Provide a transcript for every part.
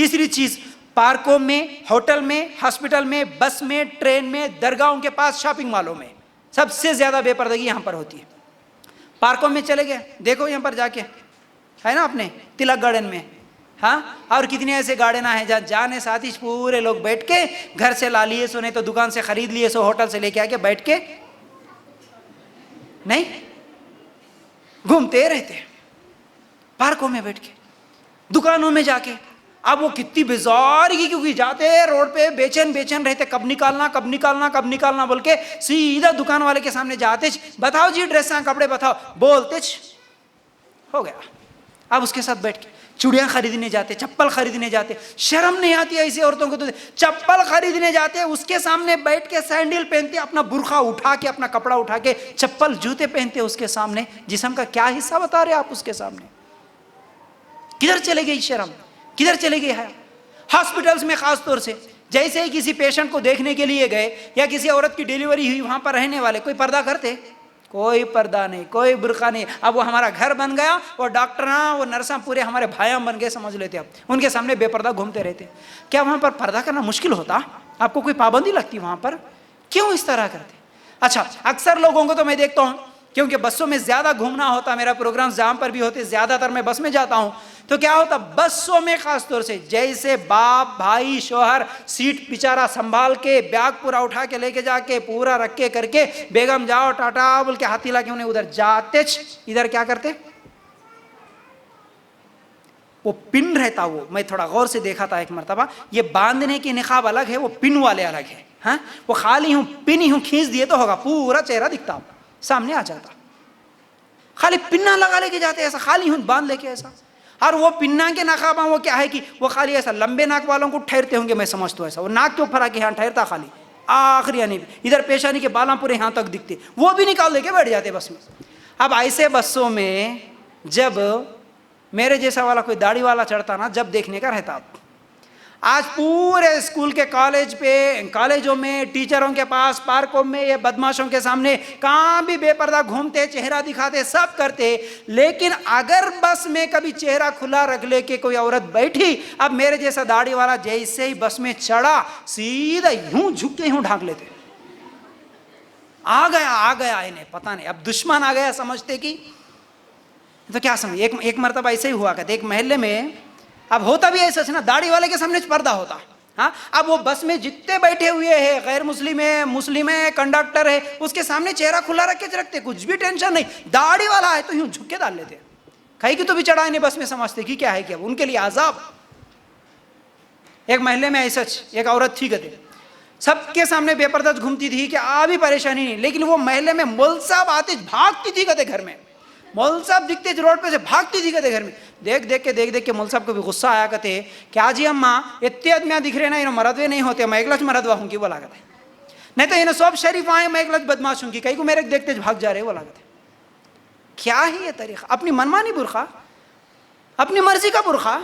तीसरी चीज, पार्कों में, होटल में, हॉस्पिटल में, बस में, ट्रेन में, दरगाहों के पास, शॉपिंग मॉलों में सबसे ज्यादा बेपर्दगी यहां पर होती है। पार्कों में चले गए, देखो यहां पर जाके, है ना, अपने तिलक गार्डन में, हाँ, और कितने ऐसे गार्डन हैं जहाँ जाने साथ ही पूरे लोग बैठ के घर से ला लिए सो, नहीं तो दुकान से खरीद लिए सो, होटल से लेके आके बैठ के नहीं घूमते रहते हैं पार्कों में बैठ के, दुकानों में जाके। अब वो कितनी बेजारगी, क्योंकि जाते हैं रोड पे बेचैन बेचैन रहते, कब निकालना कब निकालना कब निकालना बोल के, सीधा दुकान वाले के सामने जाते, बताओ जी ड्रेस कपड़े बताओ, बोलते हो गया। अब उसके साथ बैठ के चूड़ियां खरीदने जाते, चप्पल खरीदने जाते, शर्म नहीं आती ऐसी औरतों को तो, चप्पल खरीदने जाते उसके सामने बैठ के सैंडल पहनते, अपना बुर्खा उठा के, अपना कपड़ा उठा के, चप्पल जूते पहनते उसके सामने। जिस्म का क्या हिस्सा बता रहे आप उसके सामने? किधर चले गई शर्म, किधर चले गए है? हॉस्पिटल्स में खास तौर से जैसे ही किसी पेशेंट को देखने के लिए गए या किसी औरत की डिलीवरी हुई, वहां पर रहने वाले कोई पर्दा करते? कोई पर्दा नहीं, कोई बुर्का नहीं। अब वो हमारा घर बन गया, वो डॉक्टर वो नर्सा पूरे हमारे भाइयां बन गए समझ लेते। अब उनके सामने बेपर्दा घूमते रहते। क्या वहां पर पर्दा करना मुश्किल होता? आपको कोई पाबंदी लगती वहां पर? क्यों इस तरह करते? अच्छा, अक्सर लोगों को तो मैं देखता हूं, क्योंकि बसों में ज्यादा घूमना होता, मेरा प्रोग्राम जहां पर भी होते ज्यादातर मैं बस में जाता हूं, तो क्या होता बसों में खास तौर से, जैसे बाप भाई शोहर सीट बेचारा संभाल के बैग पूरा उठा के लेके जाके पूरा रख के करके, बेगम जाओ टाटा बोल के हाथी ला के उन्हें उधर जाते, इधर क्या करते? वो पिन रहता, वो मैं थोड़ा गौर से देखा था एक मरतबा, ये बांधने की निकाब अलग है, वो पिन वाले अलग है। हाँ, वो खाली हूं पिन ही हूं खींच दिए तो होगा, पूरा चेहरा दिखता सामने आ जाता। खाली पिन्ना लगा लेके जाते ऐसा, खाली हूं बांध लेके ऐसा। और वो पिन्ना के नकाबा वो क्या है कि वो खाली ऐसा लंबे नाक वालों को ठहरते होंगे, मैं समझता हूँ ऐसा, वो नाक के ऊपर आके यहाँ ठहरता खाली आखिरी, यानी इधर पेशानी के बाला पूरे यहाँ तक दिखते, वो भी निकाल लेके बैठ जाते बस में। अब ऐसे बसों में जब मेरे जैसा वाला कोई दाढ़ी वाला चढ़ता ना, जब देखने का रहता। आज पूरे स्कूल के कॉलेजों में, टीचरों के पास, पार्कों में, ये बदमाशों के सामने कहाँ भी बेपर्दा घूमते, चेहरा दिखाते, सब करते। लेकिन अगर बस में कभी चेहरा खुला रख ले के कोई औरत बैठी, अब मेरे जैसा दाढ़ी वाला जैसे ही बस में चढ़ा, सीधा यूं झुक के यूं ढांक लेते, आ गया इन्हें पता नहीं, अब दुश्मन आ गया समझते कि। तो क्या समझ, एक मरतबा ऐसे ही हुआ करते एक महल्ले में। अब होता भी ऐसा ना, दाढ़ी वाले के सामने पर्दा होता। हाँ, अब वो बस में जितने बैठे हुए हैं, गैर मुस्लिम है, मुस्लिम है, कंडक्टर है, उसके सामने चेहरा खुला रख के रखते, कुछ भी टेंशन नहीं। दाढ़ी वाला है तो यूं झुक के डाल लेते, कहीं की तो भी चढ़ाए नहीं बस में, समझते कि क्या है, क्या उनके लिए आजाब। एक महल्ले में ऐसा एक औरत थी कहते, सबके सामने बेपर्दा घूमती थी कि अभी परेशानी नहीं, लेकिन वो महल्ले में मौलवी साहब आते भागती थी कहते घर में, मौलवी साहब दिखते रोड पे से भागती थी कहते घर में। देख देख के मौलवी साहब को भी गुस्सा आया कहते, क्या जी अम्मा इतने आदमी दिख रहे ना, इन्हों मरदवे नहीं होते, मैं एकलच मरदवा हूँ कि बोला कहते, नहीं तो इन्हें सब शरीफ आए, मैं एकलच बदमाश हूँ कि कहीं को मेरे देखते भाग जा रहे बोला कहते। क्या ही ये तरीका, अपनी मनमानी बुरखा, अपनी मर्जी का बुरखा,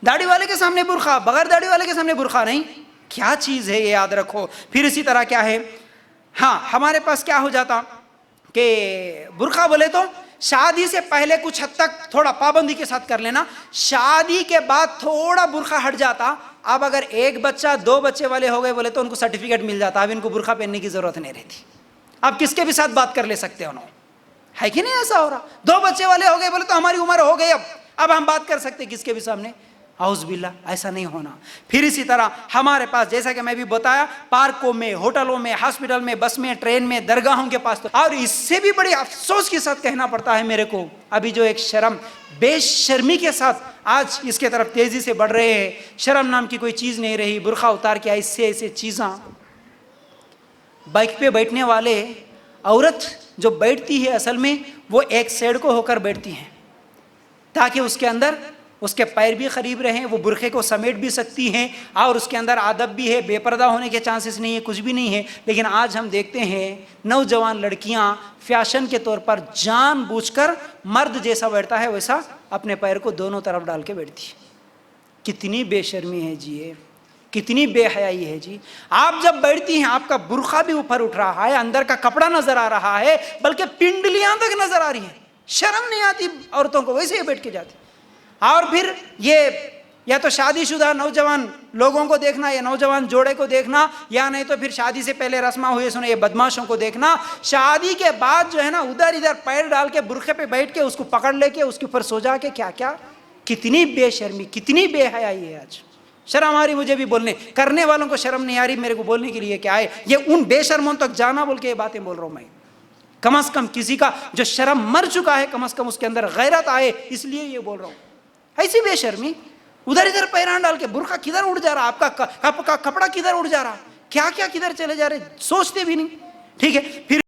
दाढ़ी वाले के सामने बुरखा, बगैर दाढ़ी वाले के सामने बुरखा नहीं। क्या चीज़ है ये, याद रखो। फिर इसी तरह क्या है, हाँ हमारे पास क्या हो जाता कि बुरखा बोले तो शादी से पहले कुछ हद तक थोड़ा पाबंदी के साथ कर लेना, शादी के बाद थोड़ा बुरखा हट जाता। अब अगर एक बच्चा 2 बच्चे वाले हो गए बोले तो उनको सर्टिफिकेट मिल जाता, अब इनको बुरखा पहनने की जरूरत नहीं रहती, अब किसके भी साथ बात कर ले सकते हो ना, है कि नहीं? ऐसा हो रहा, 2 बच्चे वाले हो गए बोले तो हमारी उम्र हो गई, अब हम बात कर सकते किसके भी सामने। औज़ुबिल्लाह, ऐसा नहीं होना। फिर इसी तरह हमारे पास, जैसा कि मैं भी बताया, पार्कों में, होटलों में, हॉस्पिटल में, बस में, ट्रेन में, दरगाहों के पास तो, और इससे भी बड़े अफसोस के साथ कहना पड़ता है मेरे को, अभी जो एक शर्म, बेशर्मी के साथ आज इसके तरफ तेजी से बढ़ रहे हैं। शर्म नाम की कोई चीज़ नहीं रही। बुरखा उतार के ऐसे चीज़ें, बाइक पे बैठने वाले औरत जो बैठती है असल में वो एक साइड को होकर बैठती हैं ताकि उसके अंदर उसके पैर भी करीब रहें, वो बुरखे को समेट भी सकती हैं, और उसके अंदर आदब भी है, बेपर्दा होने के चांसेस नहीं है, कुछ भी नहीं है। लेकिन आज हम देखते हैं नौजवान लड़कियां फैशन के तौर पर जानबूझकर मर्द जैसा बैठता है वैसा अपने पैर को दोनों तरफ डाल के बैठती है। कितनी बेशर्मी है जी ये, कितनी बेहयाई है जी। आप जब बैठती हैं आपका बुरखा भी ऊपर उठ रहा है, अंदर का कपड़ा नजर आ रहा है, बल्कि पिंडलियां तक नजर आ रही हैं। शर्म नहीं आती औरतों को, वैसे ही बैठ के जाती। और फिर ये या तो शादीशुदा नौजवान लोगों को देखना, या नौजवान जोड़े को देखना, या नहीं तो फिर शादी से पहले रस्मा हुए सुने ये बदमाशों को देखना। शादी के बाद जो है ना उधर इधर पैर डाल के बुरखे पे बैठ के उसको पकड़ लेके उसके ऊपर सो जा के, क्या क्या, कितनी बेशर्मी, कितनी बेहयाई है। आज शर्म आ रही मुझे भी बोलने, करने वालों को शर्म नहीं आ रही मेरे को बोलने के लिए क्या है। ये उन बेशर्मों तक जाना बोल के ये बातें बोल रहा हूं मैं। कम से कम किसी का जो शर्म मर चुका है, कम से कम उसके अंदर गैरत आए, इसलिए ये बोल रहा हूं। ऐसी बेशर्मी, उधर इधर पैरान डाल के, बुरखा किधर उड़ जा रहा, आपका कपड़ा किधर उड़ जा रहा, क्या क्या किधर चले जा रहे, सोचते भी नहीं। ठीक है, फिर